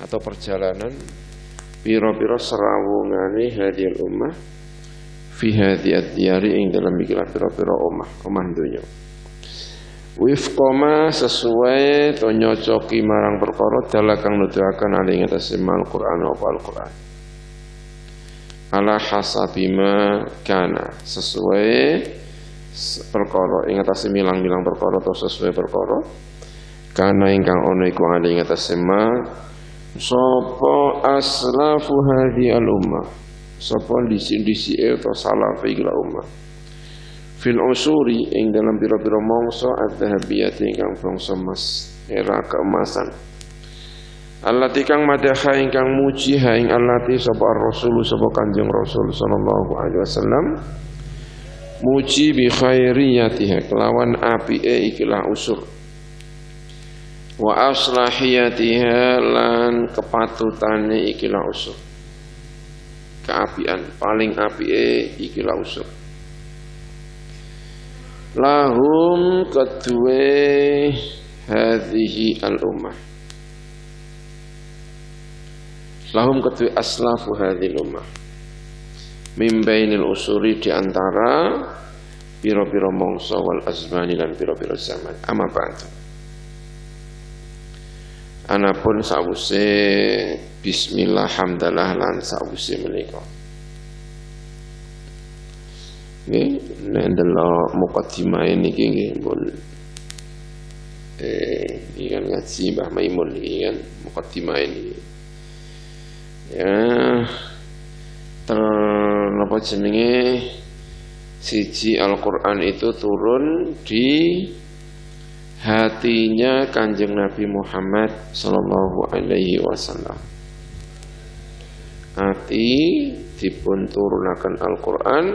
atau perjalanan pira-pira serawungane hadhil ummah fi hadhiyat diyari ing dalam ikilah pira-pira omah donya. Wifqama sesuai to nyocoki marang perkara dalah kang nuduhaken ali ing atase Al-Qur'an apa Al-Qur'an. Ala hasabima kana sesuai perkara ing atase milang-milang perkara atau sesuai perkara kana ingkang ana iku ali ing atase ma sapa aslafu hadhi al-ummah sapa disi-disi atau salaf ikilah ummah fil usuri ing dalam pira-pira mangsa adz-dzahabiyah ingkang bangsa emas era keemasan allati kang madaha ingkang muji ha ing allati sapa rasul sapa kanjeng rasul sallallahu alaihi wasallam muji bi khairiyatiha kelawan apike ikilah usur wa aslahiyatiha lan kepatutane ikilah usur keapian paling apike ikilah usur lahum kedue hadhihi al-ummah lahum kedue aslafu hadhil ummah min bainil usuri diantara pira-pira mangsa wal azmani lan pira-pira zaman amma ba'du anapun sawuse bismillah hamdalah lan sawuse menika nggih nek ndelok mukadimah niki nggih pun iki kan ngaji Mbah Maimun iki kan mukadimah ini ya napa jenenge siji Al-Qur'an itu turun di hatinya Kanjeng Nabi Muhammad sallallahu alaihi wasallam. Hati dipun turunaken Al-Qur'an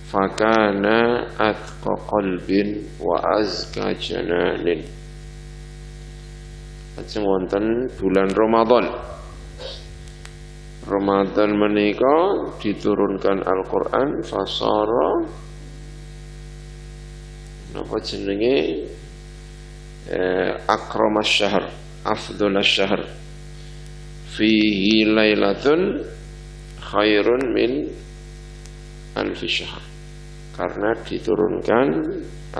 fakana atqa qalbin wa azka jananin. Ajeng wonten bulan Ramadan. Ramadan menika diturunkan Al-Qur'an fasara napa jenenge akramas syahr afdhalas syahr fihi lailatun khairun min alfi syahr karena diturunkan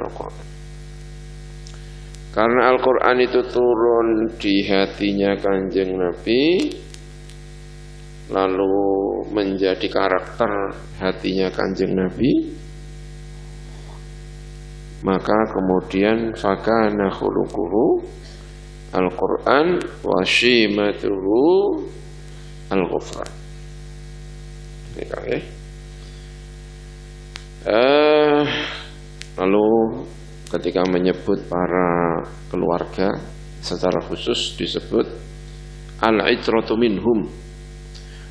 Al-Qur'an. Karena Al-Qur'an itu turun di hatinya Kanjeng Nabi lalu menjadi karakter hatinya Kanjeng Nabi, maka kemudian fakana khuluquhu Al-Qur'an wa shimatuhu al-ghufran. Ini kan ya. Lalu ketika menyebut para keluarga secara khusus disebut al-itratu minhum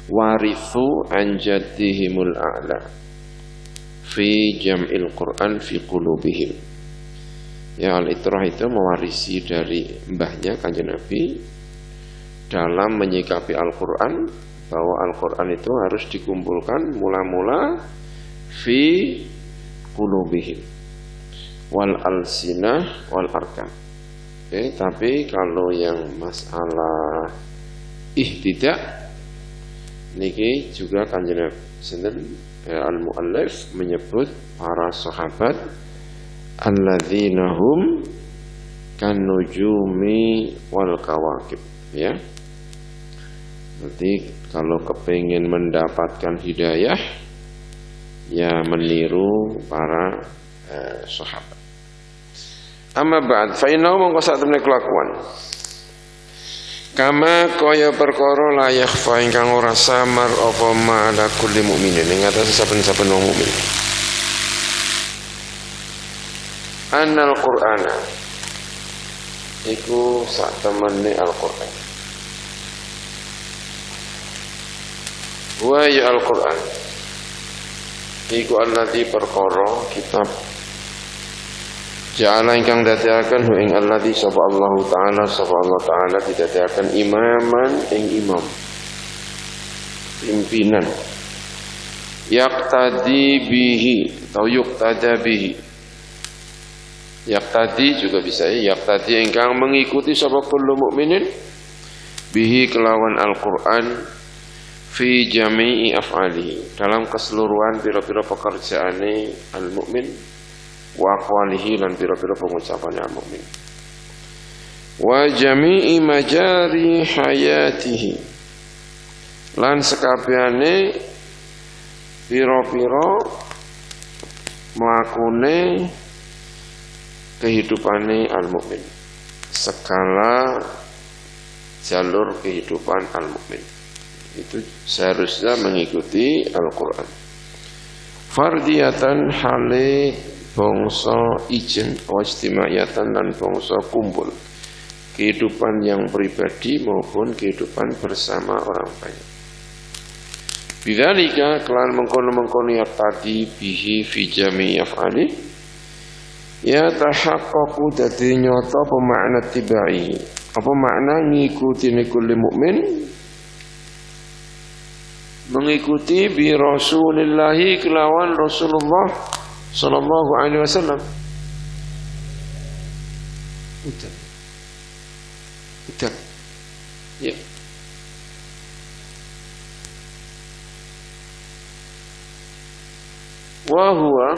warithu an jaddihimul a'la fi jam'il Qur'an fi qulubihim. Ya, al-itrah itu mewarisi dari mbahnya Kanjeng Nabi dalam menyikapi Al-Qur'an, bahwa Al-Qur'an itu harus dikumpulkan mula-mula fi qulubihim wal alsinah wal arkan. Tapi kalau yang masalah ihtidak niki juga Kanjeng Nabi sinten al-muallif menyebut para sahabat alladzina hum kan nujumi wal kawakib, ya. Berarti kalau kepingin mendapatkan hidayah ya meniru para sahabat. Amma ba'd fa innahu mongko sak temne kelakuan kama kaya perkara la yakhfa ingkang ora samar apa ma ala kulli mukminin ing atase saben-saben wong mukmin. Annal Qur'ana iku sak temene Al-Qur'an. Wa ya Al-Qur'an iku allati perkara kitab ja'ala ingkang dadiaken hu ing allati sapa Allah taala didadiaken imaman ing imam pimpinan yaqtadi bihi atau yuqtada bihi. Yaqtadi juga bisa ya, yaqtadi ingkang mengikuti sapa kullu mukminin bihi kelawan Al-Qur'an fi jami'i af'alihi dalam keseluruhan pira-pira pekerjaane al-mukmin wa aqwalihi lan pira-pira pengucapane al-mukmin wa jami'i majari hayatihi lan sekabehane pira-pira mlakune kehidupane al-mukmin, segala jalur kehidupan al-mukmin itu seharusnya mengikuti Al-Qur'an. Fardiyatan hale bangsa ijen wajtimaiyatan dan bangsa kumpul, kehidupan yang pribadi maupun kehidupan bersama orang banyak. Bidzalika kelan mengkono-mengkono ya tadi bihi fi jami' af'ali ya tahaqqaqu dadi nyata apa makna tibai, apa makna ngikuti kulli mukmin, mengikuti bi Rasulillahi kelawan Rasulullah sallallahu alaihi wasallam. Udah. Ya. Wa huwa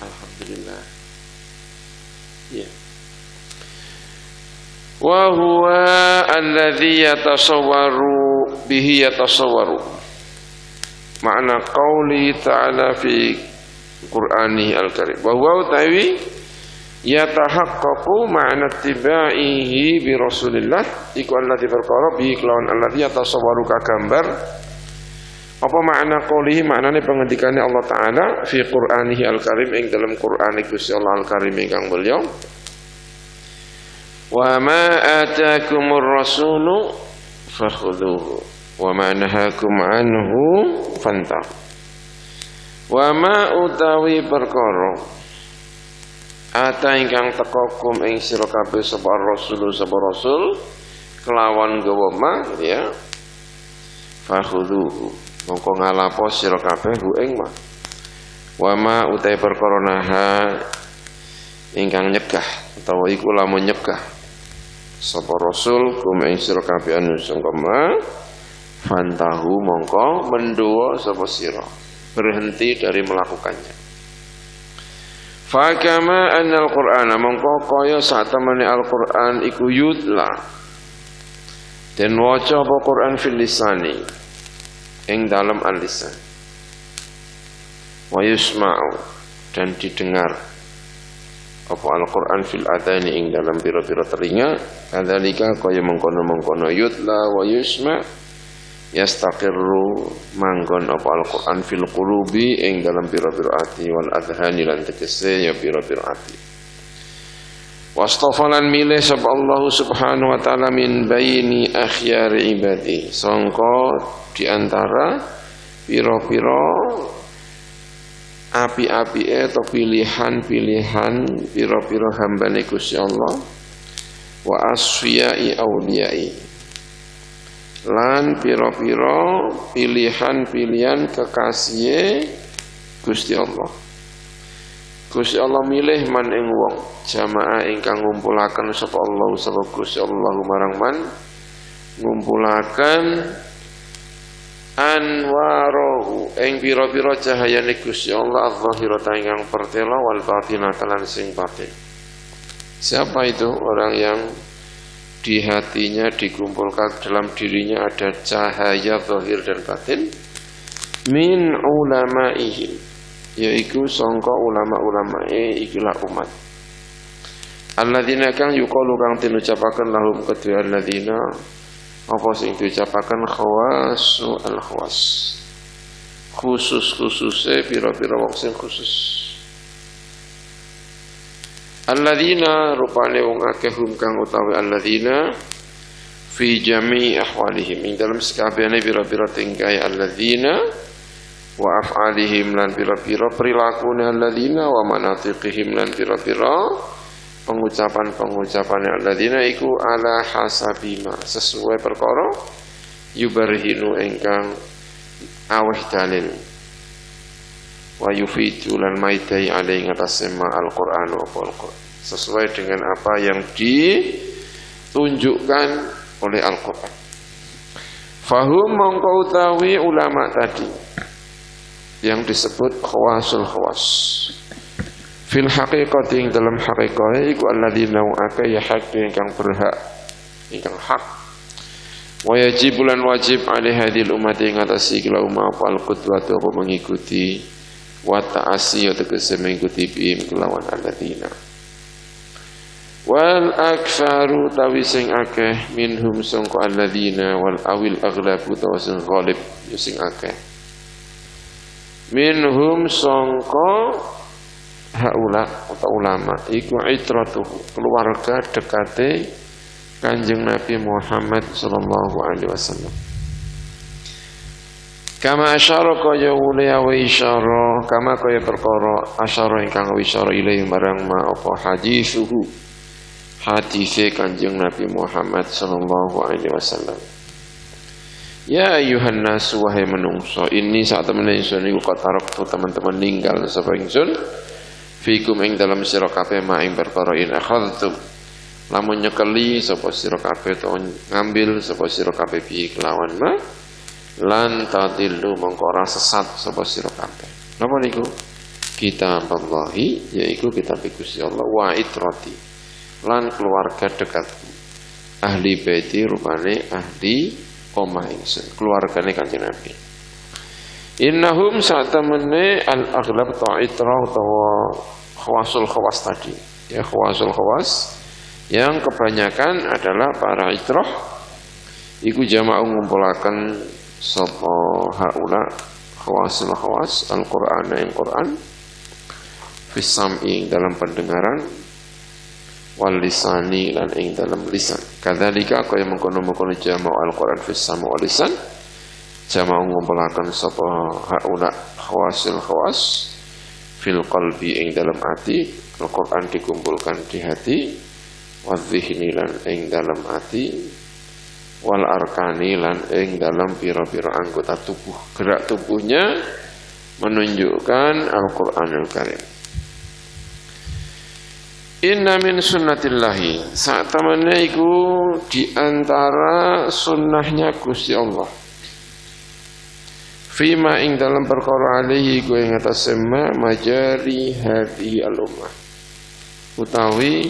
alhamdulillah. Ya. Wa huwa alladhi yatasawwaru bihi yatasawwaru. Makna qauli ta'ala fi Qur'ani al-Karim. Wa huwa utawi yatahaqqaqu ma'na tibaihi bi Rasulillah iku alladhi perkara bihi kelawan alladhi yatasawwaru kagambar. Apa makna qaulihi, maknane pengendikane Allah Ta'ala fi Qur'anihi al-Karim ing dalam Qur'an Gusti Allah al-Karim ingkang mulya. Wa ma ataakumur rasulu fakhudhuhu wa ma nahakum anhu fantahu. Wa ma utawi perkara ata ingkang teka kum ing sira kabeh sapa rasul kelawan gawa ma ya fakhudhuhu mongko ngalapo sira kabeh hu ing ma. Wa ma utawi perkara naha ingkang nyegah utawa iku lamun nyegah sapa rasul kum ing sira kabeh anu sangka ma fantahu mongko mendowo sapa sira, berhenti dari melakukannya. Fa kama annal qur'ana mongko kaya satemene Al-Qur'an iku yutla den waca apa Qur'an fil lisani ing dalam al-lisan wa yusma'u dan didengar apa Al-Qur'an fil adhani ing dalam pira-pira telinga kadzalika kaya mengkono-mengkono yutla wa yusma' yastaqirru manggon apa Al-Qur'an fil qulubi ing dalam pira-pira ati wal adhani lan tegese ya pira-pira ati. Wastafalan milih sapa Allah subhanahu wa ta'ala min baini akhyari ibadi sangka di antara pira-pira api-apike atau pilihan-pilihan pira-pira hambane Gusti Allah wa asfiyai auliyai lan pira-pira pilihan-pilihan kekasih Gusti Allah. Gusti Allah milih man ing wong jamaah ingkang ngumpulaken sapa Allah sapa Gusti Allah marang man ngumpulaken anwarahu ing pira-pira cahayane Gusti Allah adh-dhahirata ingkang pertela wal batinata lan sing batin. Siapa itu orang yang di hatinya dikumpulkan dalam dirinya ada cahaya zahir dan batin min ulamaihim yaiku sangka ulama-ulamae ikilah umat alladzina kang yuqalu kang diucapaken lahum kedua alladzina apa sing diucapaken khawasu al-khawas khusus-khususe pira-pira wong sing khusus alladzina rupane wong akeh hum kang utawi alladzina fi jami' ahwalihim ing dalam sakabehane pira-pira tingkai alladzina wa af'alihim lan pira-pira prilakune alladzina wa manatiqihim lan pira-pira pengucapan-pengucapan alladzina iku ala hasabima sesuai perkara yubarhinu ingkang aweh dalil wa yufidu lan maidai alai ngatasema Al-Qur'an wa Al-Qur'an sesuai dengan apa yang ditunjukkan oleh Al-Quran. Fahum mongko utawi ulama tadi yang disebut khawasul khawas fil haqiqati ing dalam haqiqah iku alladzina aka ya hak ingkang berhak ingkang hak wa yajibulan wajib alih hadil umat ing atas ikla umat al-qudwatu mengikuti wa ta'asi tegese mengikuti bihim kelawan alladzina wal aktsaru tawi sing akeh minhum sangka alladzina wal awil aghlabu tawi sing ghalib sing akeh minhum sangka haula atau ulama iku itratuhu keluarga dekate Kanjeng Nabi Muhammad sallallahu alaihi wasallam. Kama asyara kaya ulia wa isyara kama kaya perkara asyara ingkang isyara ilahi marang ma apa hadithuhu hadise Kanjeng Nabi Muhammad sallallahu alaihi wasallam. Ya ayuhan nas wahai menungso ini saat temen ingsun iku katarok teman-teman ninggal sapa ingsun fikum ing dalam sira kabeh ma ing perkara in akhadtum lamun nyekeli sapa sira kabeh to ngambil sapa sira kabeh bi kelawan ma lan tadillu mongko ora sesat sapa sira kabeh. Napa niku? Kitaballahi yaiku kitab Gusti Allah wa itrati lan keluarga dekatku ahli baiti rupane ahli omah ingsun keluargane Kanjeng Nabi. Innahum sa'tamane al-aghlab ta'itra utawa khawasul khawas tadi. Ya khawasul khawas yang kebanyakan adalah para itrah iku jamaah ngumpulaken sapa haula khawasul khawas al-Qur'an yang Quran fis sam'i dalam pendengaran wal lisani lan ing dalam lisan. Kadzalika kaya mengkono-mengkono jamaah al-Qur'an fis sam'i wal lisan jamaah ngumpulaken sapa haula khawasil khawas fil qalbi ing dalam hati Al-Qur'an dikumpulkan di hati wa dzihni lan ing dalam hati wal arkani lan ing dalam pira-pira anggota tubuh gerak tubuhnya menunjukkan Al-Qur'anul Karim. Inna min sunnatillahi saat temannya iku di antara sunnahnya Gusti Allah fima ing dalam perkara alihi gue ngatas sema majari hadi al-ummah utawi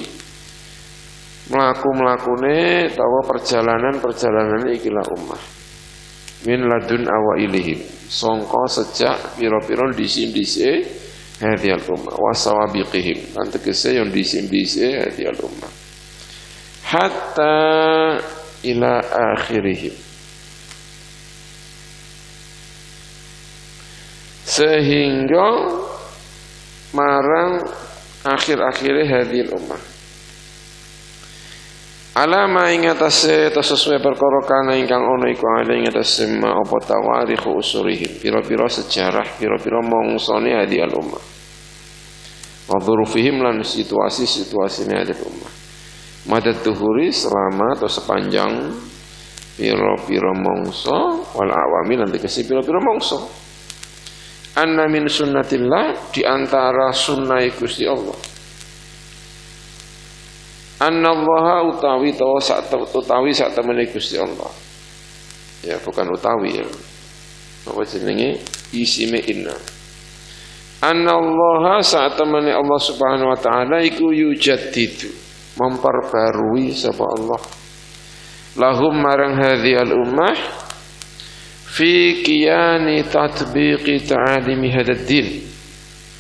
melaku-melakune tawa perjalanan ikilah ummah min ladun awailihim songko sejak piro-piro disi-disi hadi al-ummah wasawabiqihim dan tegese yang disi-disi hadi al-ummah hatta ila akhirihim sehingga marang akhir-akhirnya hadil ummah alama ing atase sesuai perkara kana ingkang ana iku ana ing atase ma apa tawarikhu usurihim pira-pira sejarah pira-pira mongsane hadil ummah wa dzurufihim lan situasi-situasine hadil ummah madad tuhuri selama atau sepanjang pira-pira mongso wal awami lan tegese pira-pira mongso. Anna min sunnatillah di antara sunnah Gusti Allah. Anna Allah utawi sak temene Gusti Allah. Ya bukan utawi ya. Apa jenenge isime inna. Anna Allah sak temene Allah Subhanahu wa taala iku yujaddidu memperbarui sapa Allah. Lahum marang hadhil ummah fi qiyani tatbiqi ta'alimi hadad din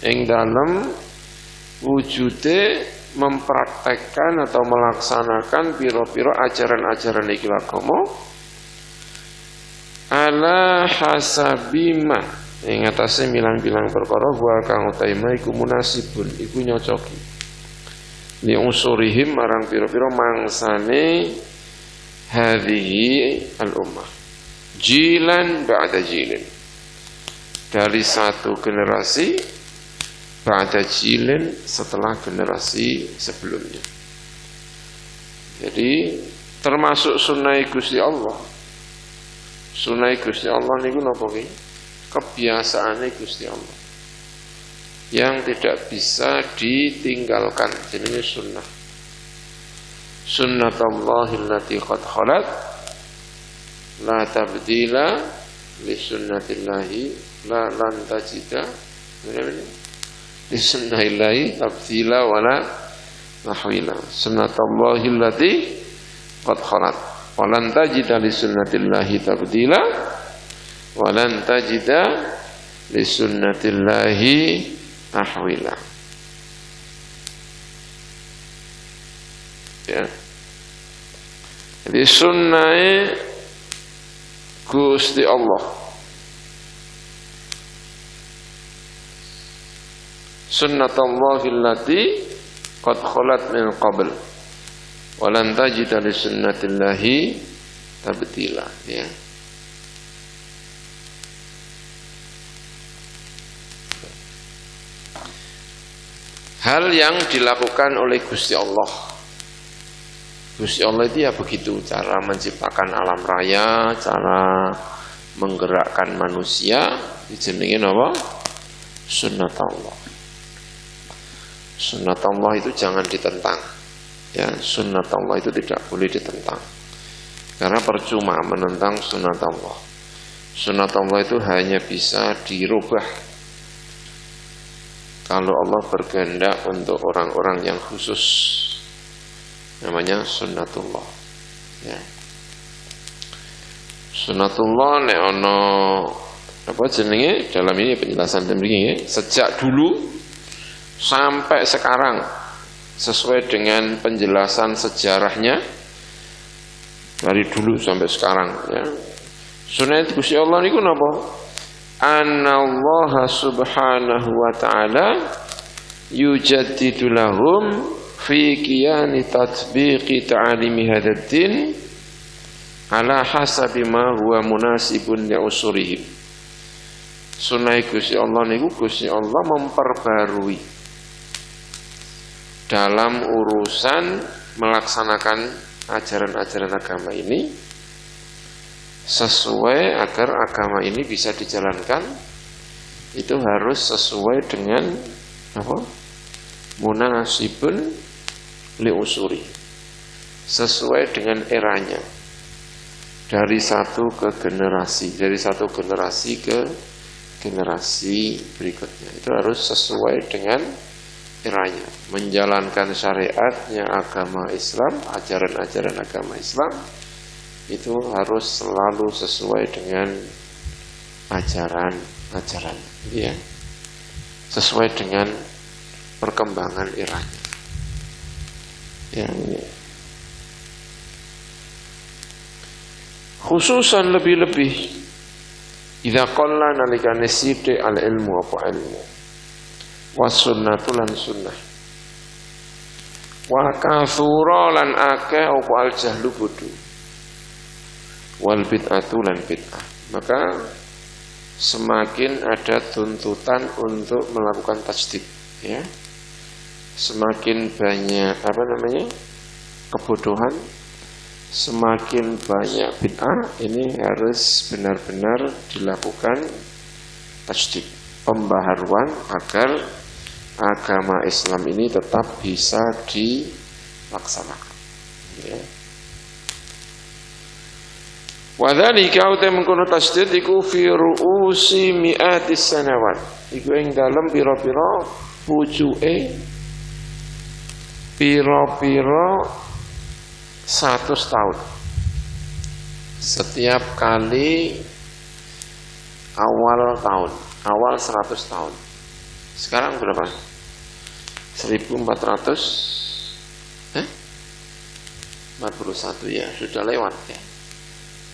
ing dalam wujude mempraktekkan atau melaksanakan piro-piro ajaran-ajaran iki agama ala hasabima ing atase milang-milang perkara wa kang utaima iku munasibun iku nyocoki li unsurihim marang piro-piro mangsane hadhihi al-ummah jilan ba'da jilin dari satu generasi ba'da jilin setelah generasi sebelumnya. Jadi termasuk sunnah Gusti Allah. Sunnah Gusti Allah niku napa ki? Kebiasaane Gusti Allah. yang tidak bisa ditinggalkan. Jenenge sunnah. Sunnatullahi allati qad khalat la tabdila li sunnatillahi la lan tajida li sunnatillahi tabdila wala nahwila. Sunnatullahi allati qad khalat wa lan tajida li sunnatillahi tabdila wa lan tajida li sunnatillahi nahwila. Ya. Jadi sunnah Gusti Allah. Sunnatullahi allati qad khalat min qabl wa lan tajida li sunnatillahi tabdila, ya. Hal yang dilakukan oleh Gusti Allah. Gusti Allah itu ya begitu, cara menciptakan alam raya, cara menggerakkan manusia, dijenengin apa? Sunnatullah. Sunnatullah itu jangan ditentang. Ya, sunnatullah itu tidak boleh ditentang. Karena percuma menentang sunnatullah. Sunnatullah itu hanya bisa dirubah kalau Allah berkehendak untuk orang-orang yang khusus. Namanya sunnatullah, ya. Sunnatullah nek ono apa jenenge dalam ini penjelasan demikian, ya. Sejak dulu sampai sekarang sesuai dengan penjelasan sejarahnya dari dulu sampai sekarang, ya. Sunnah Gusti Allah niku napa? Anallaha subhanahu wa ta'ala yujaddidu lahum fi qiyani tatbiqi ta'alimi hadzal din ala hasabi ma huwa munasibun li usurihim. Sunnah Gusti Allah niku Gusti Allah memperbarui dalam urusan melaksanakan ajaran-ajaran agama ini sesuai agar agama ini bisa dijalankan, itu harus sesuai dengan apa? Munasibun li usuri, sesuai dengan eranya, dari satu ke generasi, dari satu generasi ke generasi berikutnya, itu harus sesuai dengan eranya, menjalankan syariatnya agama Islam, ajaran-ajaran agama Islam itu harus selalu sesuai dengan ajaran-ajaran, ya, sesuai dengan perkembangan eranya. Yang ini khususan lebih-lebih idza qalla nalikane sithik al ilmu apa ilmu was sunnatu lan sunnah wa kathura lan akeh apa al jahlu bodho wal bid'atu lan bid'ah, maka semakin ada tuntutan untuk melakukan tajdid, ya. Semakin banyak kebodohan, semakin banyak bid'ah, ini harus benar-benar dilakukan tajdid, pembaharuan agar agama Islam ini tetap bisa dilaksanakan, ya. Wadzalika uta mengkono tajdid iku fi ru'usi mi'atis sanawat, iku ing dalem pira-pira pucuke pira-pira 100 tahun. Setiap kali awal tahun, awal 100 tahun. Sekarang berapa? 1441 ya, sudah lewat, ya.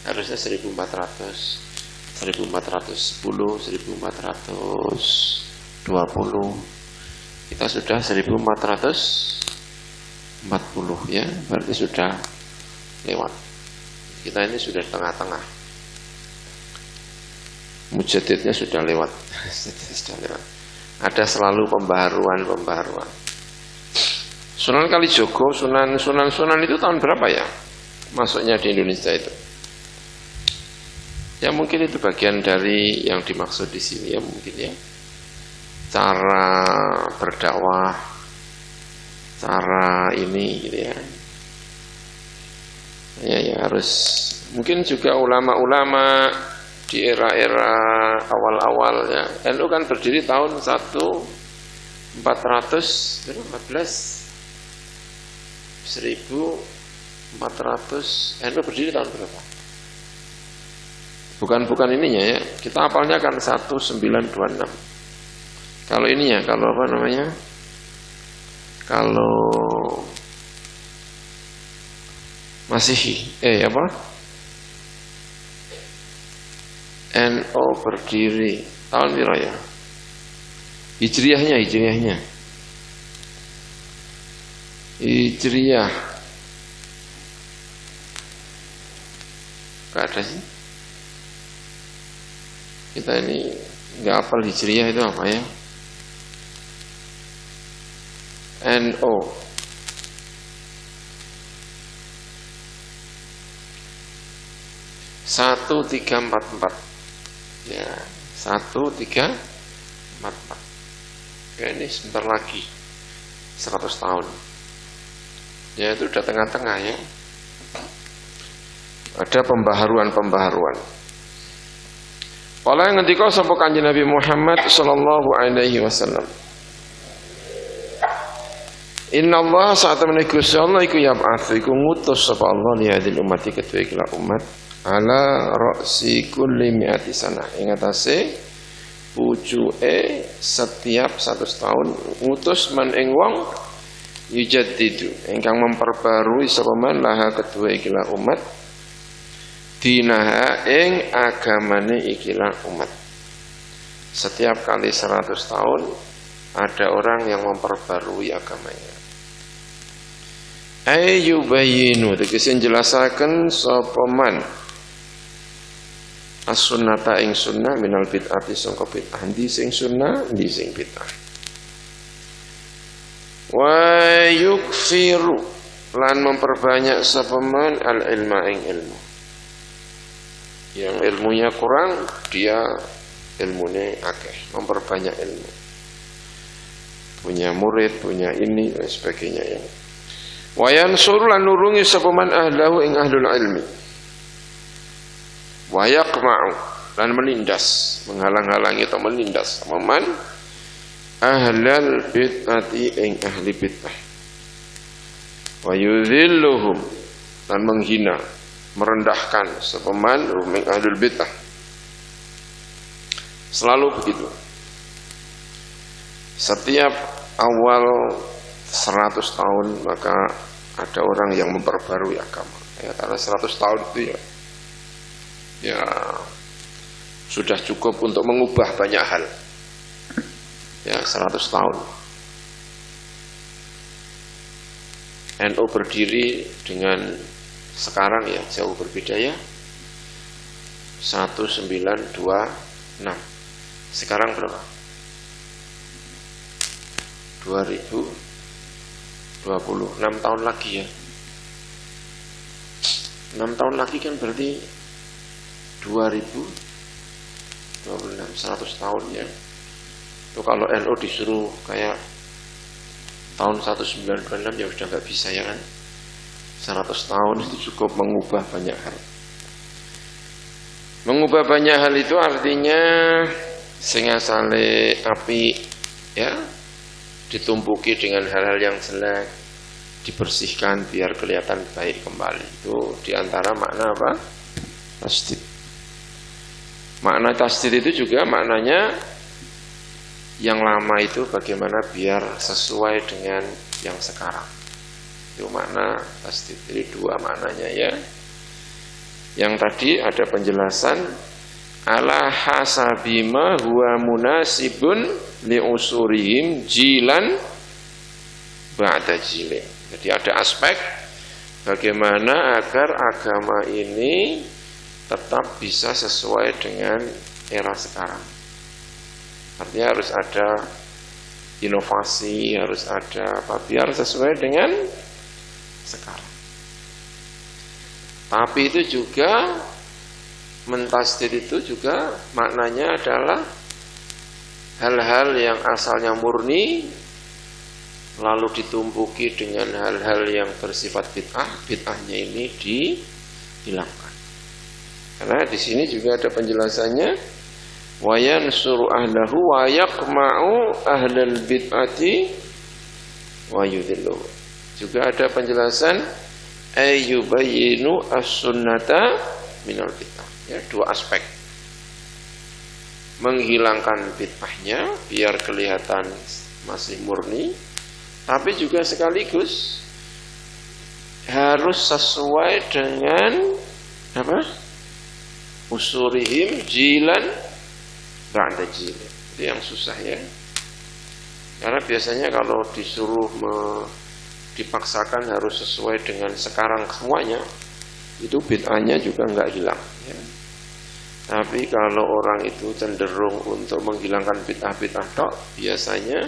Harusnya 1400, 1410, 1420. Kita sudah 1440, ya, berarti sudah lewat. Kita ini sudah tengah-tengah. Mujaddidnya sudah lewat. Sudah lewat. Ada selalu pembaharuan. Sunan Kalijogo, Sunan itu tahun berapa ya? Masuknya di Indonesia itu. Ya mungkin itu bagian dari yang dimaksud di sini, ya mungkin, ya. cara berdakwah, cara ini gitu ya. Ya harus, mungkin juga ulama-ulama di era-era awal-awal ya. NU kan berdiri tahun 1400 NU berdiri tahun berapa? Bukan ininya ya. Kita hafalnya kan 1926. Kalau ininya, kalau apa namanya? Kalau Masehi, apa? NU berdiri tahun berapa ya? Hijriahnya. Hijriah. Gak ada sih. Kita ini nggak hafal hijriah itu apa ya? NU. Satu tiga empat empat. Ya, 1344. Ya, ini sebentar lagi 100 tahun. Ya, itu udah tengah-tengah ya. Ada pembaharuan. Kala yang ngendika sapa Kanjeng Nabi Muhammad sallallahu alaihi wasallam. Inna Allah saat temene Gusti Allah iku yab'ats iku ngutus sapa Allah li hadil ummati kedua ikilah umat ala ra'si kulli mi'ati sanah ing atase pucuke setiap 100 tahun ngutus man ing wong yujaddidu ingkang memperbarui sapa man laha kedua ikilah umat dinaha ing agamane ikilah umat. Setiap kali 100 tahun ada orang yang memperbarui agamanya. Ayyubayyinu tegese njelasaken sapa man as-sunnata ing sunnah minal bid'ati sangka bid'ah ndi sing sunnah ndi sing bid'ah. Wa yukfiru lan memperbanyak sapa man al-ilma ing ilmu. Yang ilmunya kurang dia ilmunya akeh, memperbanyak ilmu. Punya murid, punya ini dan sebagainya ya. Wa yansuru lan nurungi sapa man ahlahu ing ahlul ilmi. Wa yaqma'u lan menindas, menghalang-halangi atau menindas sapa man ahlal bid'ati ing ahli bid'ah. Wa yudhilluhum lan menghina, merendahkan sapa man ing ahlul bid'ah. Selalu begitu. Setiap awal 100 tahun maka ada orang yang memperbarui agama. Ya, karena 100 tahun itu ya sudah cukup untuk mengubah banyak hal. Ya, 100 tahun. NU berdiri dengan sekarang ya jauh berbeda ya. 1926. Sekarang berapa? 2020, 6 tahun lagi ya. 6 tahun lagi kan berarti 2026, 100 tahun ya. Itu kalau NU disuruh kayak tahun 1926 ya sudah nggak bisa ya kan. 100 tahun itu cukup mengubah banyak hal. Mengubah banyak hal itu artinya sing asale api ya ditumpuki dengan hal-hal yang jelek dibersihkan biar kelihatan baik kembali. Itu diantara makna apa? Tasdid. Makna tasdid itu juga maknanya yang lama itu bagaimana biar sesuai dengan yang sekarang. Itu makna tasdid. Jadi dua maknanya ya. Yang tadi ada penjelasan ala hasabima huwa munasibun li usurihim jilan ba'da jilin. Jadi ada aspek bagaimana agar agama ini tetap bisa sesuai dengan era sekarang. Artinya harus ada inovasi, harus ada apa biar sesuai dengan sekarang. Tapi itu juga mentasdid itu juga maknanya adalah hal-hal yang asalnya murni lalu ditumpuki dengan hal-hal yang bersifat bid'ah, bid'ahnya ini dihilangkan. Karena di sini juga ada penjelasannya, wa yansuru ahlahu wa yaqma'u ahlal bid'ati wa yudhillu. Juga ada penjelasan ayyubayyinu as-sunnata minal bid'ah. Ya, dua aspek. Menghilangkan bid'ahnya biar kelihatan masih murni, tapi juga sekaligus harus sesuai dengan apa? Usurihim jilan ba'da jilan. Itu yang susah ya. Karena biasanya kalau disuruh dipaksakan harus sesuai dengan sekarang semuanya, itu bid'ahnya juga enggak hilang ya. Tapi kalau orang itu cenderung untuk menghilangkan bid'ah-bid'ah tok, biasanya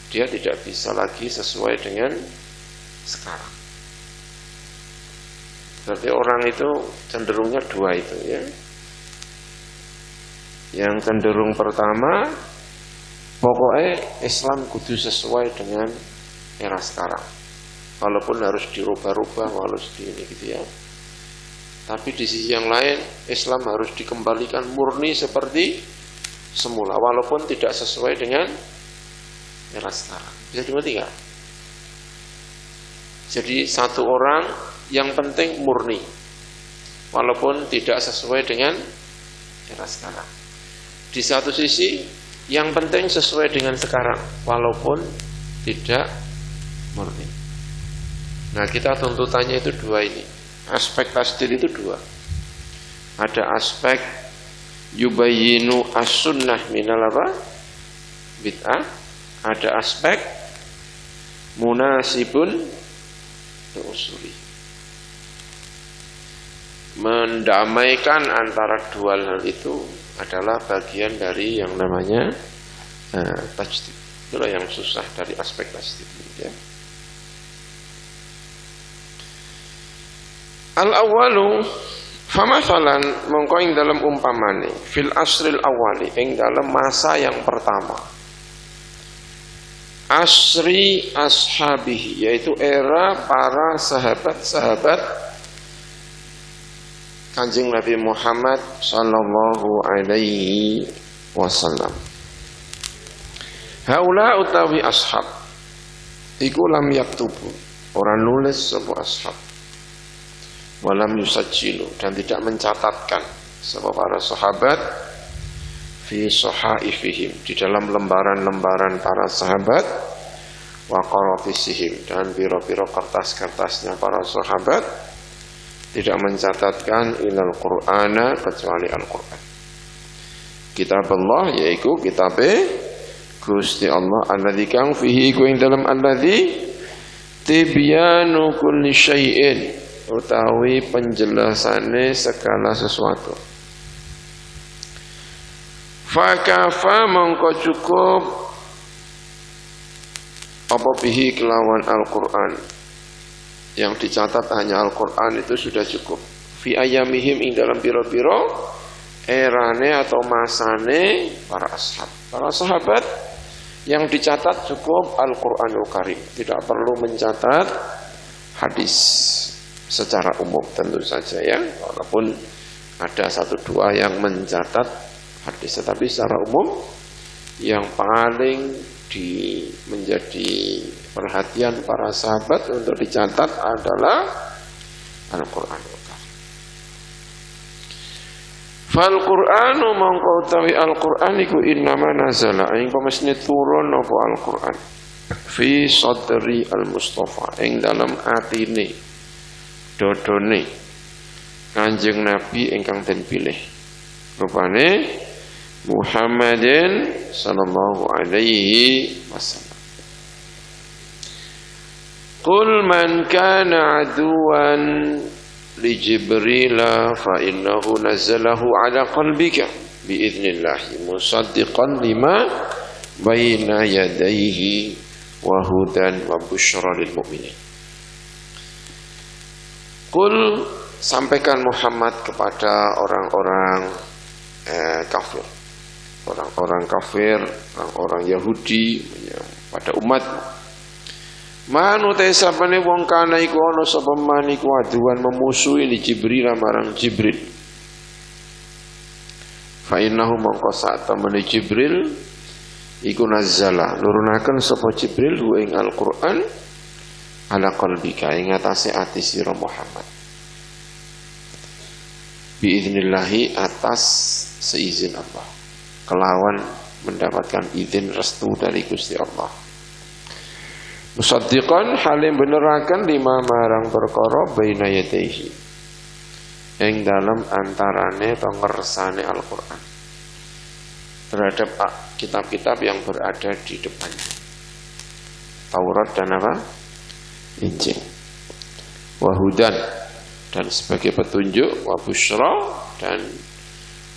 dia tidak bisa lagi sesuai dengan sekarang. Berarti orang itu cenderungnya dua itu ya. Yang cenderung pertama, pokoknya Islam kudu sesuai dengan era sekarang. Walaupun harus dirubah-rubah, walaupun ini gitu ya. Tapi di sisi yang lain, Islam harus dikembalikan murni seperti semula, walaupun tidak sesuai dengan era sekarang. Bisa dimengerti nggak? Jadi satu orang yang penting murni, walaupun tidak sesuai dengan era sekarang. Di satu sisi yang penting sesuai dengan sekarang, walaupun tidak murni. Nah, kita tuntutannya itu dua ini. Aspek tasdil itu dua. Ada aspek yubayyinu as-sunnah minal apa? Bid'ah. Ada aspek munasibun usuli. Mendamaikan antara dua hal itu adalah bagian dari yang namanya tajdid. Itulah yang susah dari aspek tajdid ya. Al-awwalu famasalan mongko ing dalam umpamane fil asril awali ing dalam masa yang pertama, asri ashabihi, yaitu era para sahabat-sahabat Kanjeng Nabi Muhammad sallallahu alaihi wasallam. Haula utawi ashab iku lam yaktubu, ora nulis sapa ashab, walam yusajjilu, dan tidak mencatatkan sapa para sahabat fi sahaifihim, di dalam lembaran-lembaran para sahabat, wa qaratisihim, dan biro-biro kertas-kertasnya para sahabat, tidak mencatatkan ilal Qur'ana, kecuali Al-Qur'an. Kitab Allah, yaitu kitab Gusti Allah, alladzi kang fihi ku ing dalam alladzi tibyanu kulli syai'in, utawi penjelasane segala sesuatu. Fakafa mongko cukup apa bihi kelawan Al-Qur'an, yang dicatat hanya Al-Qur'an itu sudah cukup. Fi ayamihim ing dalam biro-biro erane atau masane para ashab. Para sahabat yang dicatat cukup Al-Qur'anul Karim, tidak perlu mencatat hadis secara umum tentu saja ya, walaupun ada satu dua yang mencatat hadis, tetapi secara umum yang paling menjadi perhatian para sahabat untuk dicatat adalah Al-Qur'anul Karim. Fal Qur'anu mongko utawi Al-Qur'an iku innama nazala, ing pemesne turun apa Al-Qur'an fi sadri al-Mustafa, ing dalam atine dodone Kanjeng Nabi ingkang den pilih, rupane Muhammadin sallallahu alaihi wasallam. Qul man kana aduwan li Jibril fa innahu nazzalahu ala qalbika bi idznillah musaddiqan lima baina yadayhi wa hudan wa busyra lil mu'minin. Qul, sampaikan Muhammad kepada orang-orang kafir, orang-orang kafir, orang-orang Yahudi pada umat. Manu te sapane wong kana iku ana sapa man iku aduan memusuhi li Jibril marang Jibril. Fa innahu mongko sak temene Jibril iku nazzala nurunaken sapa Jibril hu ing Al-Qur'an ala qalbika ing atase ati sira Muhammad. Biiznillahi atas seizin Allah. Kelawan mendapatkan izin restu dari Gusti Allah. Musaddiqan halim beneraken lima marang perkara baina yadayhi ing dalam antarane atau ngersane Al-Qur'an terhadap kitab-kitab yang berada di depannya, Taurat dan apa? Injil. Wahudan dan sebagai petunjuk, wa busyra dan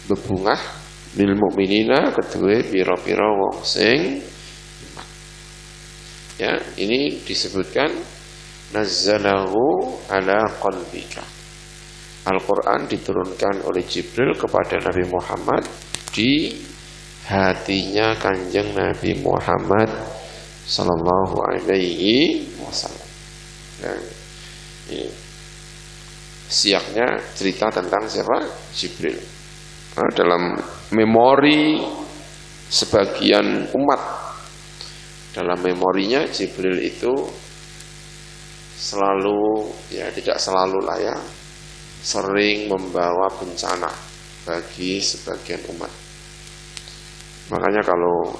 bebungah lil mukminina kedue pira-pira wong sing iman. Ya, ini disebutkan nazzalahu ala qalbika. Al-Qur'an diturunkan oleh Jibril kepada Nabi Muhammad di hatinya Kanjeng Nabi Muhammad sallallahu alaihi wasallam. Dan ini siaknya cerita tentang siapa? Jibril. Nah, dalam memori sebagian umat, dalam memorinya Jibril itu selalu, ya tidak selalu lah ya, sering membawa bencana bagi sebagian umat. Makanya kalau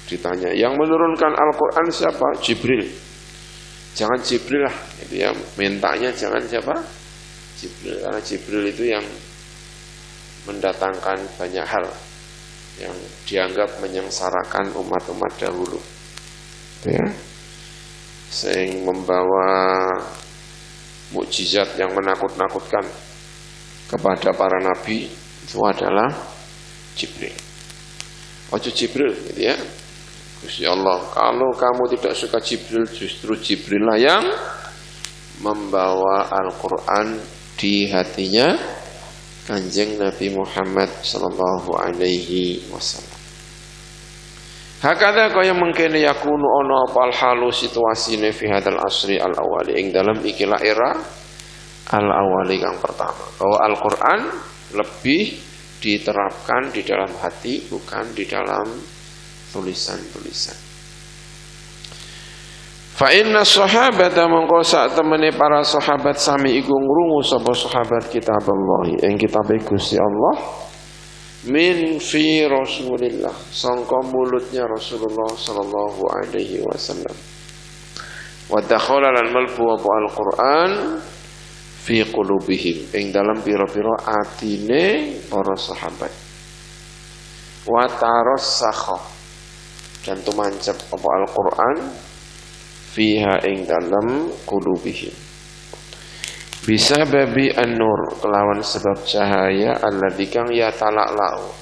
ditanya yang menurunkan Al-Quran siapa? Jibril. Jangan Jibril lah, itu ya, mintanya jangan siapa? Jibril, karena Jibril itu yang mendatangkan banyak hal yang dianggap menyengsarakan umat-umat dahulu, ya, sehingga membawa mukjizat yang menakut-nakutkan kepada para nabi itu adalah Jibril. Ojo Jibril, gitu ya. Gusti Allah, kalau kamu tidak suka Jibril, justru Jibril lah yang membawa Al-Quran di hatinya Kanjeng Nabi Muhammad sallallahu alaihi wasallam. Hakada kaya mengkene yakunu ana apal halu situasine fi hadal asri al awali ing dalam ikilah era al awali kang pertama, bahwa Al-Qur'an lebih diterapkan di dalam hati bukan di dalam tulisan-tulisan. Fa inna sahabata mongko sak temene para sahabat sami iku ngrungu sapa sahabat kitab Allah ing kitab Gusti Allah min fi Rasulillah sangka mulutnya Rasulullah sallallahu alaihi wasallam. Wa dakhala lan malbu Al-Qur'an fi qulubihim ing dalam pira-pira atine para sahabat. Wa tarassakha dan tumancep apa Al-Qur'an fiha ing dalam qulubihim bisa babi an-nur kelawan sebab cahaya alladzi kang ya talaklau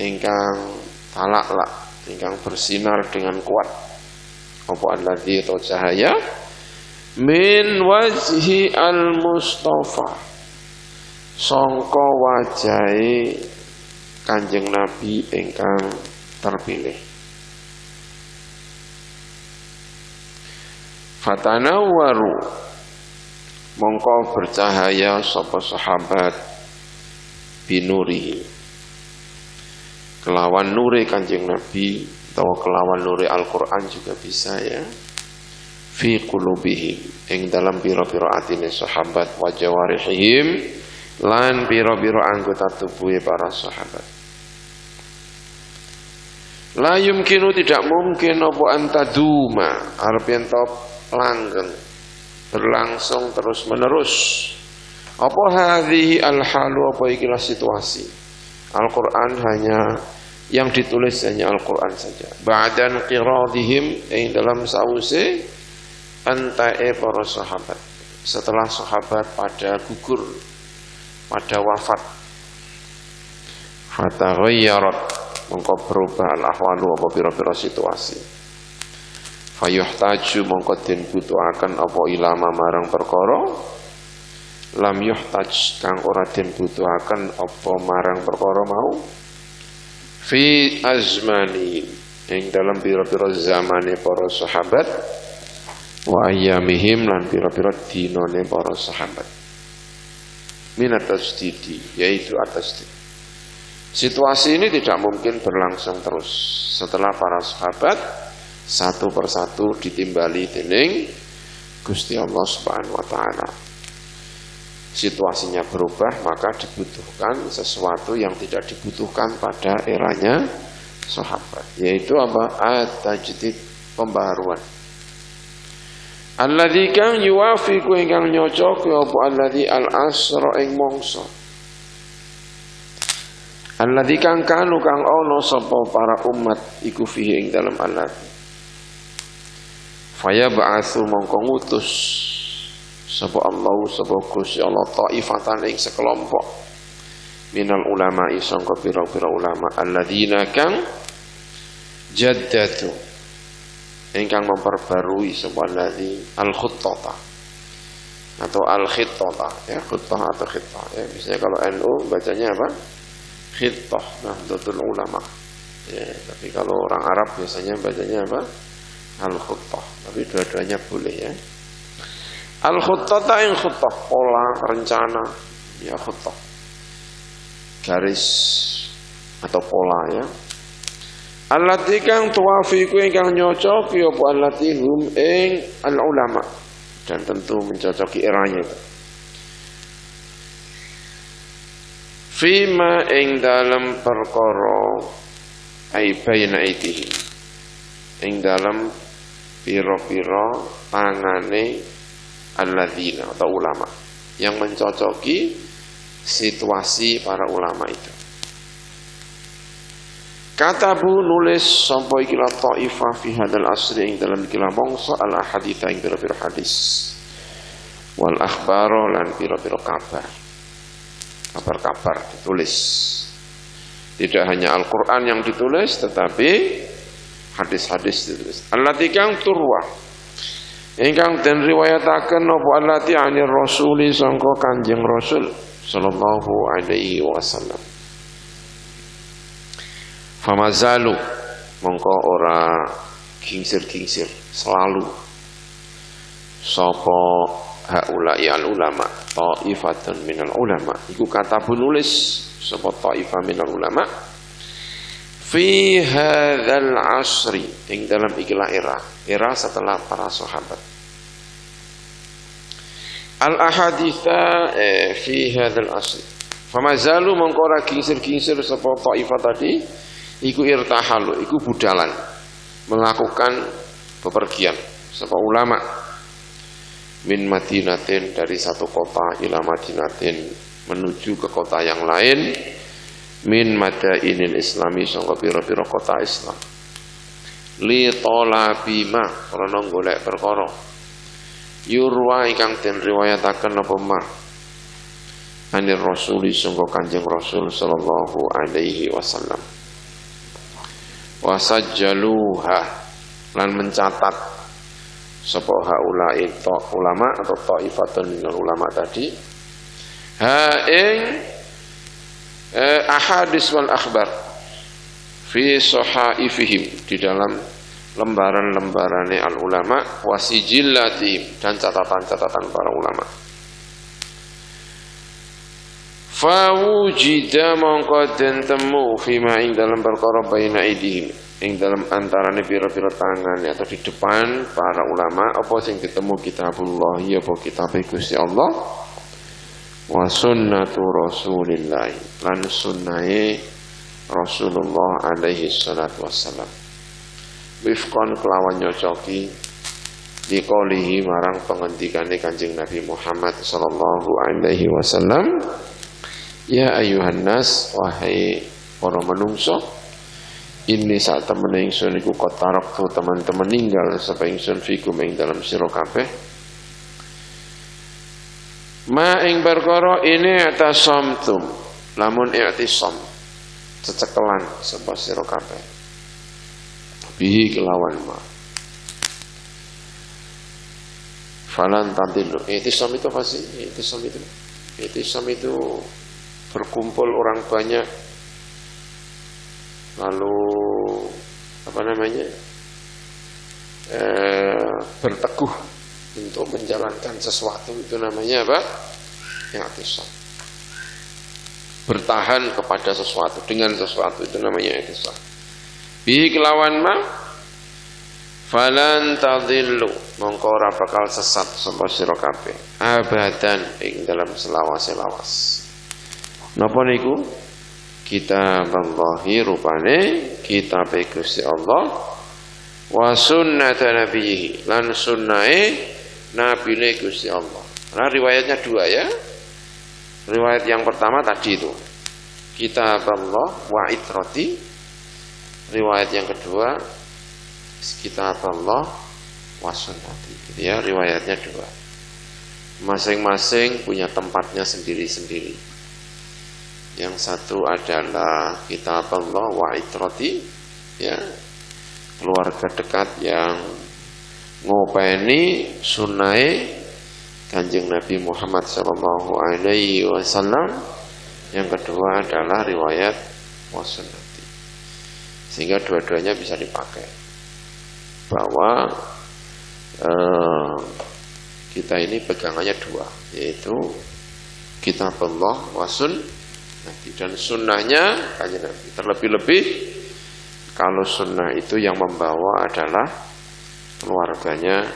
ingkang talakla ingkang bersinar dengan kuat apa alladzi atau cahaya min wajhi al-mustafa sangka wajahe Kanjeng Nabi ingkang terpilih. Fatanawwaru mongko bercahaya sapa sahabat binurihi kelawan nure Kanjeng Nabi atau kelawan nure Al-Qur'an juga bisa ya, fi qulubihim ing dalam pira-pira atine sahabat wa jawarihim lan pira-pira anggota tubuhe para sahabat. La yumkinu tidak mungkin apa antaduma arep yen langgeng berlangsung terus menerus apa hadhihi al-halu apa ikilah situasi Al-Qur'an hanya yang ditulis hanya Al-Qur'an saja ba'dan qiradihim yang dalam sause antae para sahabat setelah sahabat pada gugur pada wafat fataghayyarat mongko berubah al-ahwalu apa pira-pira situasi fayuhtaju mongko den butuhaken apa ilama marang perkara lam yuhtaj kang ora den butuhaken apa marang perkara mau fi azmani ing dalam pira-pira zamane para sahabat wa ayyamihim lan pira-pira dinane para sahabat minat tasdidi yaitu atas situasi ini tidak mungkin berlangsung terus setelah para sahabat satu persatu ditimbali dening Gusti Allah Subhanahu wa taala. Situasinya berubah, maka dibutuhkan sesuatu yang tidak dibutuhkan pada eranya sahabat, yaitu apa? At-tajdid, pembaharuan. Alladzi kang yuwafiqu ingkang nyocok apa alladzi al-asra ing mangsa. Alladzi kang kanu kang ana sapa para umat iku fihi ing dalam alladzi. Faya ba'atsu mongko ngutus sapa Allah sapa Gusti Allah taifatan ing sekelompok minal ulama sangka pira-pira ulama alladzina kang jaddatu ingkang memperbarui sapa alladzi al-khuttata atau al-khittata ya khuttah atau khittah ya misalnya kalau NU bacanya apa khittah Nahdlatul Ulama ya tapi kalau orang Arab biasanya bacanya apa al-khuttah tapi dua-duanya boleh ya. Al-khuttah yang khuttah pola rencana ya khuttah garis atau pola ya. Allati kang tuwafiqu ingkang nyocok ya apa allati hum ing al-ulama dan tentu mencocoki eranya itu. Fima ing dalam perkara ai baina aidihim ing dalam pira-pira tangane alladzina atau ulama yang mencocoki situasi para ulama itu. Katabu nulis sampo ikila ta'ifah fi hadal asri ing dalam ikila mongso al ahaditha ing pira-pira hadis wal akhbaro lan pira-pira kabar-kabar ditulis. Tidak hanya Al-Quran yang ditulis tetapi hadis-hadis ditulis. Allati kang turwa ingkang den riwayataken apa allati anir rasuli sangka Kanjeng Rasul sallallahu alaihi wasallam. Famazalu mongko ora kingsir-kingsir selalu sapa haula'i al ulama ta'ifatun minal ulama iku kata penulis sapa ta'ifah minal ulama fi hadzal asri ing dalam ikilah era setelah para sahabat al ahaditha fi hadzal asri famazalu mongko ora kingsir-kingsir sapa ta'ifah tadi iku irtahalu iku budalan melakukan bepergian sapa ulama min madinatin dari satu kota ila madinatin menuju ke kota yang lain min madainil islami sangka pira-pira kota Islam li talabi ma krana golek perkara yurwa ingkang den riwayataken apa ma anir rasuli sangka Kanjeng Rasul sallallahu alaihi wasallam wasajjaluha lan mencatat sapa haula'i ulama atau taifatun minal ulama tadi ha ing ahadis wal akhbar fi sahaifihim di dalam lembaran-lembarane al ulama wasijillatihim dan catatan-catatan para ulama. Fa wujida mongko den temu fima ing dalam perkara baina aidihim ing dalam antarane pira-pira tangan atau di depan para ulama apa sing ditemu kitabullah ya apa kitab Gusti Allah wa sunnatu Rasulillah lan sunnahe Rasulullah alaihi salatu wassalam wifqan kelawan nyocoki dikolihi marang pengendikane Kanjeng Nabi Muhammad sallallahu alaihi wasallam ya ayuhan nas wahai para manungsa ini saat temen ingsun iku kotarok tu teman-teman ninggal sapa ingsun fikum ing dalam sira kabeh ma ing perkara ini atasamtum lamun i'tisam cecekelan sapa sira kabeh bihi kelawan ma falan tadilu i'tisam itu apa sih i'tisam itu berkumpul orang banyak lalu apa namanya berteguh untuk menjalankan sesuatu, itu namanya apa? I'tisam. Bertahan kepada sesuatu, dengan sesuatu, itu namanya i'tisam. Bihi kelawan ma falan tadillu, mongko ora bakal sesat sapa sira kabeh abadan ing dalam selawas-selawas. Napa niku? Kitaballahi, rupane kitab Gusti Allah, wa sunnat nabiyhi, lan sunnahe nabine Gusti Allah. Nah, riwayatnya dua ya. Riwayat yang pertama tadi itu Kitaballah wa itrati. Riwayat yang kedua Kitaballah wa sunnati. Ya, riwayatnya dua. Masing-masing punya tempatnya sendiri-sendiri. Yang satu adalah Kitaballah wa itrati, ya, keluarga dekat yang ngopeni sunnai Kanjeng Nabi Muhammad sallallahu alaihi wasallam. Yang kedua adalah riwayat wa sunnati. Sehingga dua-duanya bisa dipakai. Bahwa kita ini pegangannya dua, yaitu Kitaballah wa sunnati, dan sunnahnya Kanjeng Nabi. Terlebih-lebih kalau sunnah itu yang membawa adalah keluarganya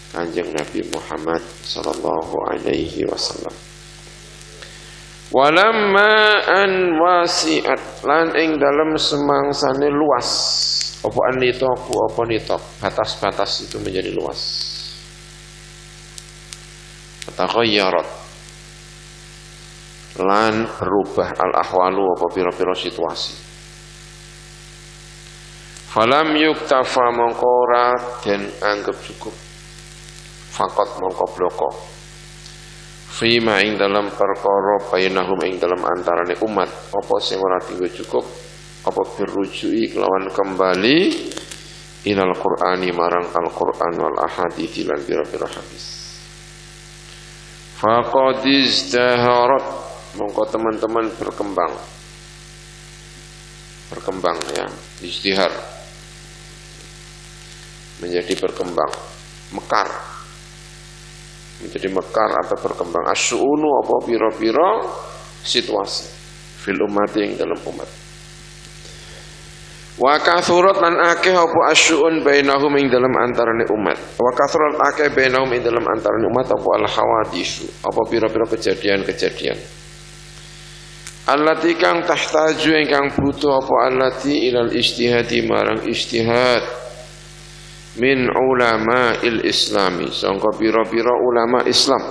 Kanjeng Nabi Muhammad sallallahu alaihi wasallam. Walamma an wasi'at, lan ing dalem semangsane luas apa anitoku apa nitok, batas-batas itu menjadi luas. Taghayyarat, lan berubah al-ahwalu apa pira-pira situasi. Falam yuktafa mongkora dan anggap cukup, fakot mongko bloko, fima ing dalam perkara bainahum ing dalam antarane umat, apa sing ora dienggo cukup, apa birrujui kelawan kembali ilal Qur'ani marang Al-Qur'an wal ahadits lan pira-pira hadis. Faqad izdaharat, mongko teman-teman berkembang ya, izdihar, menjadi berkembang, mekar, menjadi mekar atau berkembang. Asy'unu apa pira-pira situasi fil ummati ing dalam umat. Wa kathurat lan akeh apa asy'un bainahum ing dalam antarane umat. Wa kathurat akeh bainahum ing dalam antarane umat apa al hawaditsu, apa pira-pira kejadian-kejadian. Allati kang tahtaju ingkang butuh apa allati ilal ijtihadi marang ijtihad min ulama il islami, sangka pira-pira ulama Islam.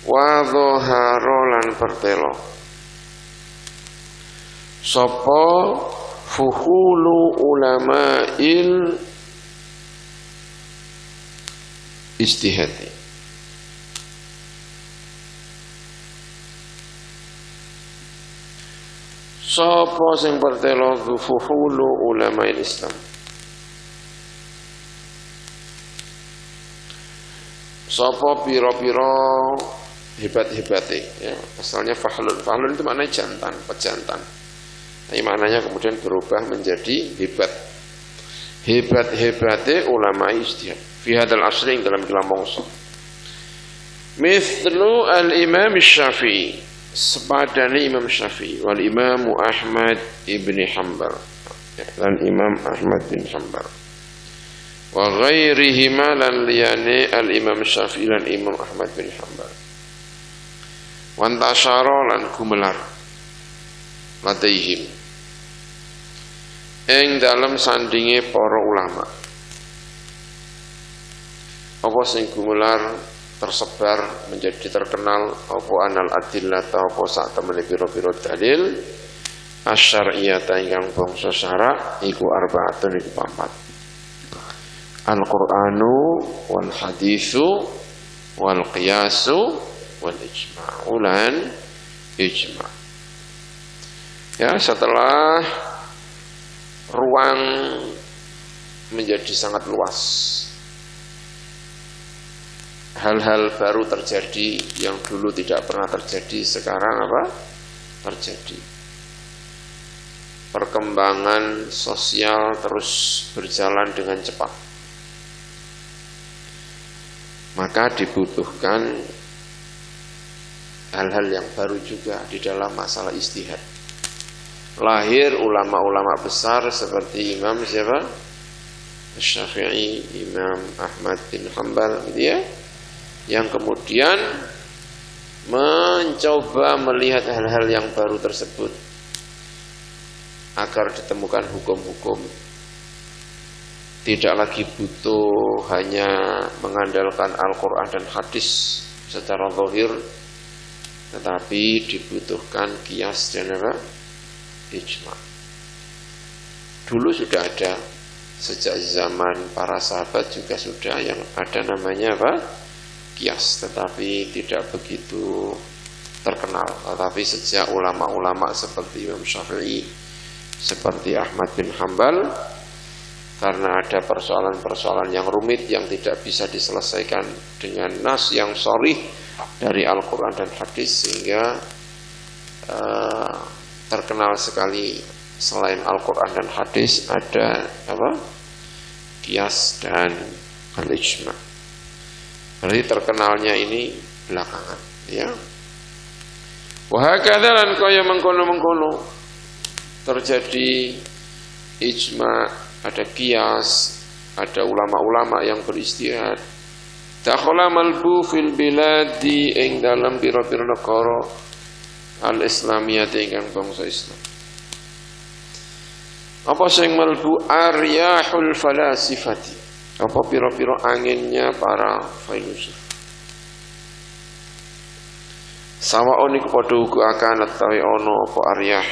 Wa dhahara lan pertelo sapa fuhulu ulama il ijtihadi, sapa sing pertelo fuhulu ulama il Islam, sapa pira-pira hebat-hebate ya. Asalnya fahlun itu maknanya jantan, pejantan. Tapi maknanya kemudian berubah menjadi hebat-hebate ulama ijtihad fi hadzal asri dalam kila mangsa. Mithlu al-Imam Syafi'i, sepadane Imam Syafi'i, wal Imam Ahmad ibn Hanbal, dan Imam Ahmad bin Hanbal, wa ghairihima lan liyane al-Imam Syafi'i lan Imam Ahmad bin Hanbal. Wantasyara lan gumelar ladaihim ing dalam sandinge para ulama. Apa sing gumelar tersebar menjadi terkenal apa anal adillata, apa sak temene pira-pira dalil asyariyata ingkang bangsa syara iku arbaatun iku papat. Al-Qur'anu wal haditsu wal qiyasu wal ijma'u lan ijma'. Ya, setelah ruang menjadi sangat luas, hal-hal baru terjadi yang dulu tidak pernah terjadi, sekarang apa? Terjadi. perkembangan sosial terus berjalan dengan cepat, maka dibutuhkan hal-hal yang baru juga di dalam masalah ijtihad. Lahir ulama-ulama besar seperti Imam siapa? Syafi'i, Imam Ahmad bin Hanbal gitu ya, yang kemudian mencoba melihat hal-hal yang baru tersebut agar ditemukan hukum-hukum. Tidak lagi butuh hanya mengandalkan Al-Quran dan hadis secara zahir, tetapi dibutuhkan qiyas dan ijma. Dulu sudah ada, sejak zaman para sahabat juga sudah yang ada namanya apa? Qiyas, tetapi tidak begitu terkenal. Tetapi sejak ulama-ulama seperti Imam Syafi'i, seperti Ahmad bin Hanbal, karena ada persoalan-persoalan yang rumit yang tidak bisa diselesaikan dengan nas yang sharih dari Al-Quran dan hadis, sehingga terkenal sekali selain Al-Quran dan hadis ada apa? Qiyas dan al-ijma. Berarti terkenalnya ini belakangan, ya. Wa hakadha lan kaya mengkono-mengkono terjadi ijma, ada qiyas, ada ulama-ulama yang beristihad. Dakhala malbu fil biladi ing dalam pira-pira negara al-islamiyah ingkang bangsa Islam. Apa sing malbu? Aryahul falasifati. Apa pira-pira anginnya para filosof. Sawaon iku padha uga akan utawi ana apa aryah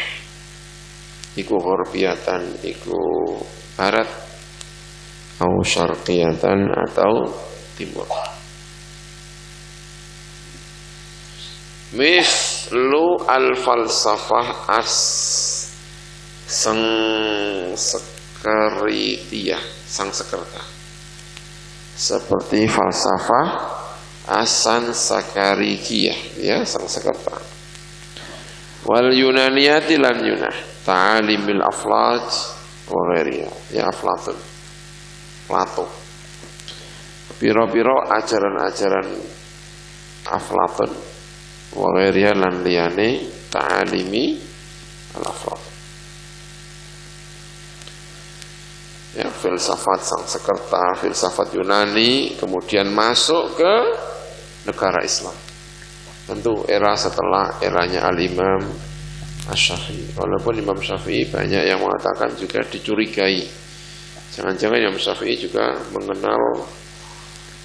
iku gharbiyatan iku barat atau syarqiyatan atau timur. Mislu al-falsafah sang sekeritiyah, sang sekerta. Seperti falsafah asan sakarikiyah, ya, sang sekerta. Wal yunaniyati lan yunah, ta'alimil aflaj wa ghairiha, ya Aflatun, Plato. Piro-piro ajaran-ajaran Aflatun wa ghairiha lan liyane ta'alimi al-aflat. Ya, filsafat sang sekerta, filsafat Yunani, kemudian masuk ke negara Islam. Tentu era setelah eranya Al-Imam Asy-Syafi'i. Walaupun Imam Syafi'i banyak yang mengatakan juga dicurigai, jangan-jangan Imam Syafi'i juga mengenal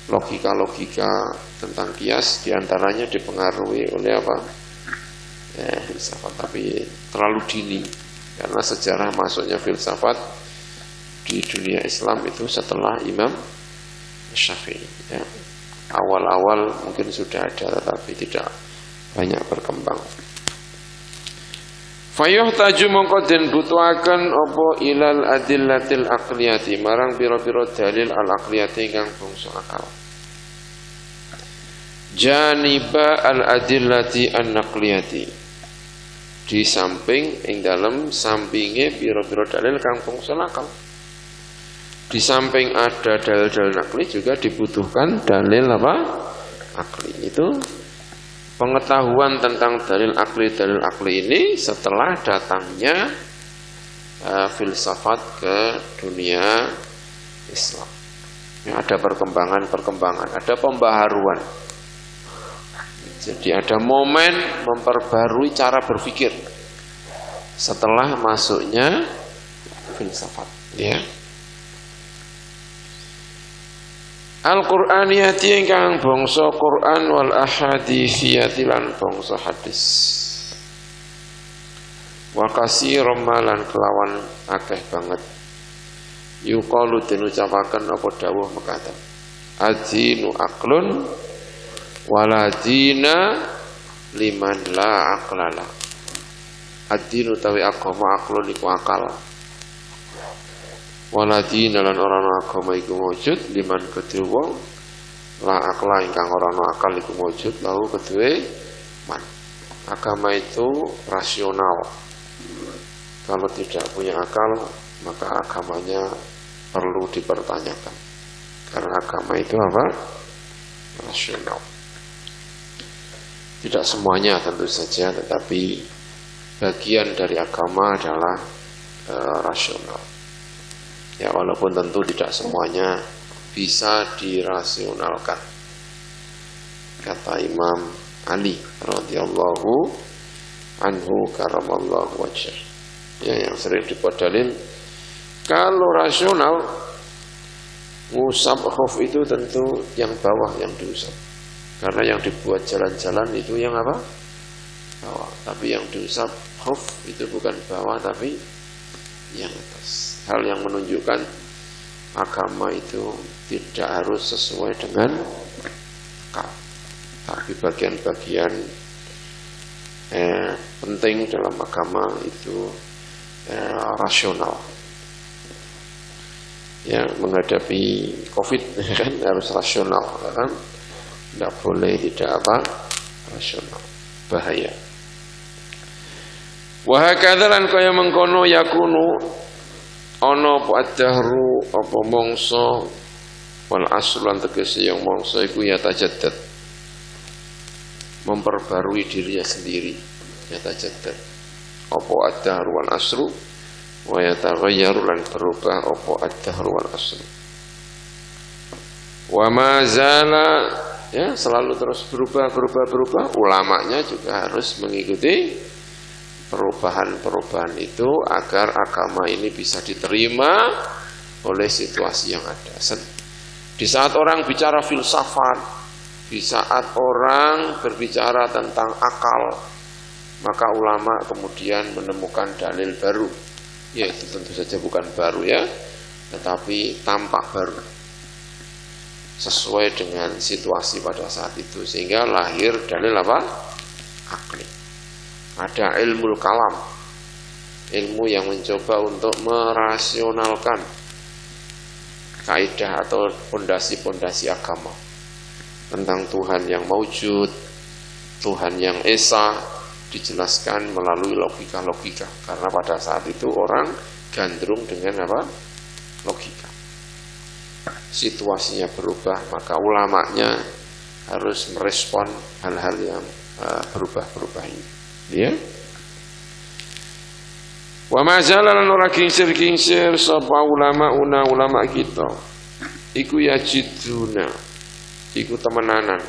logika-logika tentang qiyas, diantaranya dipengaruhi oleh apa? Ya, filsafat, tapi terlalu dini, karena sejarah masuknya filsafat di dunia Islam itu setelah Imam Syafi'i, ya. Awal-awal mungkin sudah ada, tetapi tidak banyak berkembang. Fayuhtaju mongko den butuhaken apa ilal adillatil aqliyati, marang pira-pira dalil al aqliyati kang bangsa akal. Janiba al adillati an naqliyati, di samping ing dalem sampinge pira-pira dalil kang bangsa akal. Di samping ada dalil-dalil akli juga dibutuhkan dalil apa? Akli. Itu pengetahuan tentang dalil akli ini setelah datangnya filsafat ke dunia Islam. Ya, ada perkembangan, ada pembaharuan. Jadi ada momen memperbarui cara berpikir setelah masuknya filsafat, ya. Al-Qur'aniyati ingkang bangsa Quran wal ahaditsiyati lan bangsa hadis. Wa katsiran lan kelawan akeh banget. Yuqalu den ucapaken apa dawuh mekaten. Adzinu aqlun wala dina liman la aqlala. Adzinu tawi agama aqlun iku akal. Waladina lan orang agama iku wujud liman kedue wong la akla ingkang ora ana akal iku wujud lahu kedue man. Agama itu rasional. Kalau tidak punya akal, maka agamanya perlu dipertanyakan. Karena agama itu apa? Rasional. Tidak semuanya tentu saja, tetapi bagian dari agama adalah rasional. Ya, walaupun tentu tidak semuanya bisa dirasionalkan. Kata Imam Ali radhiyallahu anhu karamallahu wajhah. Ya, yang sering dipodalin, kalau rasional ngusap khuf itu tentu yang bawah yang diusap. Karena yang dibuat jalan-jalan itu yang apa? Bawah. Tapi yang diusap khuf itu bukan bawah tapi yang atas. Hal yang menunjukkan agama itu tidak harus sesuai dengan akal, tapi bagian-bagian penting dalam agama itu rasional. Ya, menghadapi COVID kan harus rasional, kan? Tidak boleh tidak apa rasional, bahaya. Wa hakadza lan kaya mengkono yakunu ana apa ad-dahru apa mangsa wal aslan tegese yang mangsa iku ya tajaddad, memperbarui dirinya sendiri, ya tajaddad apa ad-dahru wal asru wa yataghayyaru lan berubah apa ad-dahru wal asru wa ma zala, ya selalu terus berubah. Ulamanya juga harus mengikuti perubahan itu agar agama ini bisa diterima oleh situasi yang ada. Di saat orang bicara filsafat, di saat orang berbicara tentang akal, maka ulama kemudian menemukan dalil baru. Ya, itu tentu saja bukan baru ya, tetapi tampak baru sesuai dengan situasi pada saat itu, sehingga lahir dalil apa? Akli. Ada ilmu kalam, ilmu yang mencoba untuk merasionalkan kaidah atau pondasi-pondasi agama tentang Tuhan yang maujud, Tuhan yang esa, dijelaskan melalui logika-logika. Karena pada saat itu orang gandrung dengan apa? Logika. Situasinya berubah, maka ulamanya harus merespon hal-hal yang berubah-berubah ini. Ya. Wa mazalan ora kingsir sapa ulama kita. Iku yajiduna. Iku temenanan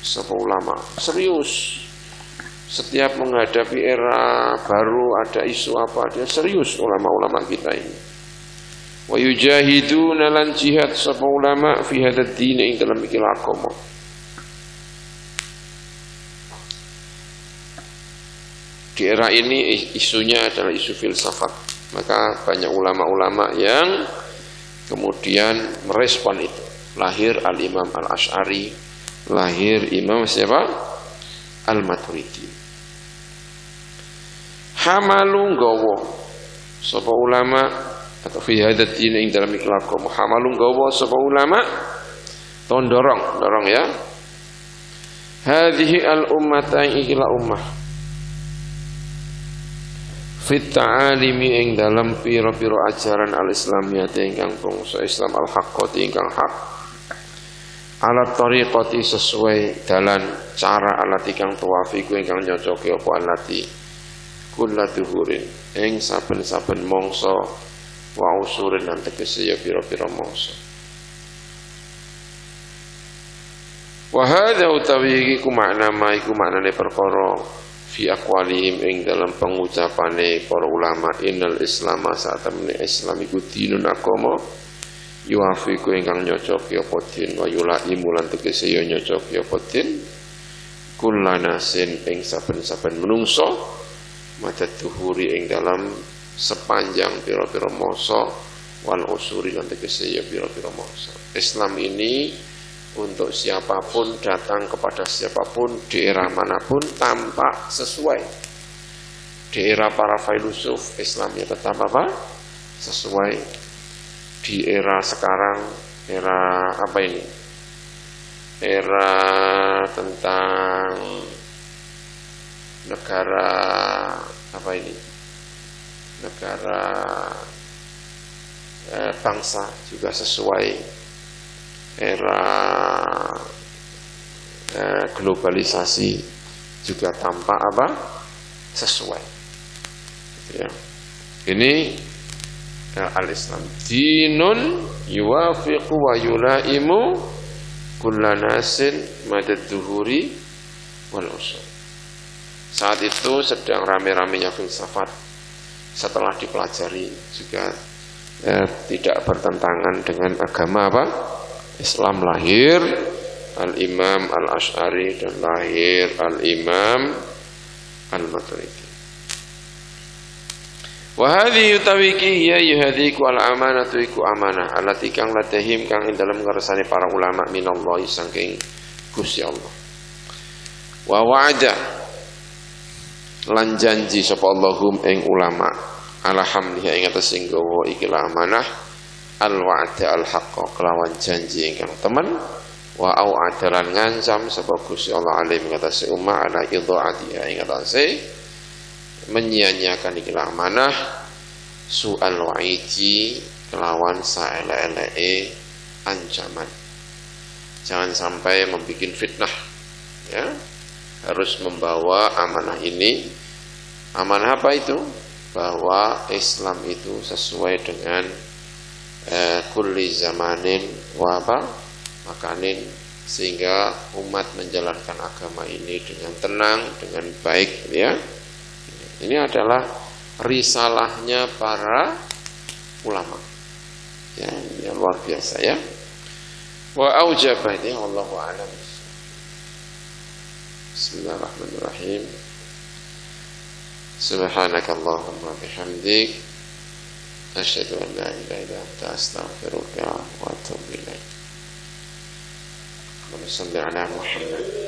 sapa ulama. Serius. Setiap menghadapi era baru ada isu apa, dia serius ulama-ulama kita ini. Wa yujahiduna lan jihad sapa ulama fi hadzal din ing dalam iki agama. Di era ini isunya adalah isu filsafat, maka banyak ulama-ulama yang kemudian merespon itu. Lahir Al-Imam Al-Asy'ari, lahir Imam siapa? Al-Maturidi. Hamalu nggawa sapa ulama atau fi hadzal din ing dalam ikhlaq hamalu nggawa sapa ulama dorong ya. Hadhihi al-ummata ila ummah fit ta'alimi ing dalam pira-pira ajaran al-islamiyati ingkang bangsa Islam al-haqqati ingkang hak ala tariqati sesuai dalan cara alati kang tawafiku ingkang nyocoke apa alati kullatuhurin ing saben-saben mangsa wa usurin lan tegese ya pira-pira mangsa. Wa hadza utawi iku makna ma iku maknane perkara fi aqwalihim ing dalam pengucapane para ulama innal islama satamne islam iku dinun agama yuafiku ingkang nyocoki apa din wa yulaimu lan tegese ya nyocoki apa din kullanasin ing saben-saben menungso madad tuhuri ing dalam sepanjang pira-pira masa wal usuri lan tegese ya pira-pira masa. Islam ini untuk siapapun, datang kepada siapapun di era manapun tampak sesuai. Di era para filosof Islamnya tetap apa? Sesuai. Di era sekarang, era apa ini? Era tentang negara apa ini? negara bangsa juga sesuai era globalisasi juga tampak sesuai. Ya. Ini al-Islam dinun yuwafiqu wa yulaimu kullanasin madad duhuri wal usul. Saat itu sedang rame-ramenya filsafat. Setelah dipelajari juga tidak bertentangan dengan agama Islam. Lahir al-Imam al-Asy'ari dan lahir al-Imam al-Maturidi. Wa hadhihi tawiki hiya yuhadiku al-amanatu iku amanah allati kang ladahim kang ing dalem ngersane para ulama minallahi saking Gusti Allah. Wa wa'ada lan janji sapa Allahum ing ulama alhamdulillah ing atas sing gawa iki amanah al-wa'da al-haqqa kelawan janji ingkang temen wa au adalan ngancam sapa Gusti Allah alim ing atas ummah ala idhaatiha ing atas menyia-nyiakan iki amanah su'al wa'idi kelawan saele-eleke ancaman. Jangan sampai membuat fitnah, ya. Harus membawa amanah ini. Amanah apa itu? Bahwa Islam itu sesuai dengan kulli zamanin wa makanin, sehingga umat menjalankan agama ini dengan tenang, dengan baik, ya. Ini adalah risalahnya para ulama. Ya, ini luar biasa, ya. Wa aujaba ini wallahu a'lam. Bismillahirrahmanirrahim. Subhanakallahumma bihamdik asyhadu an la ilaha illa anta astaghfiruka wa atubu ilaik. Allahumma shalli ala Muhammad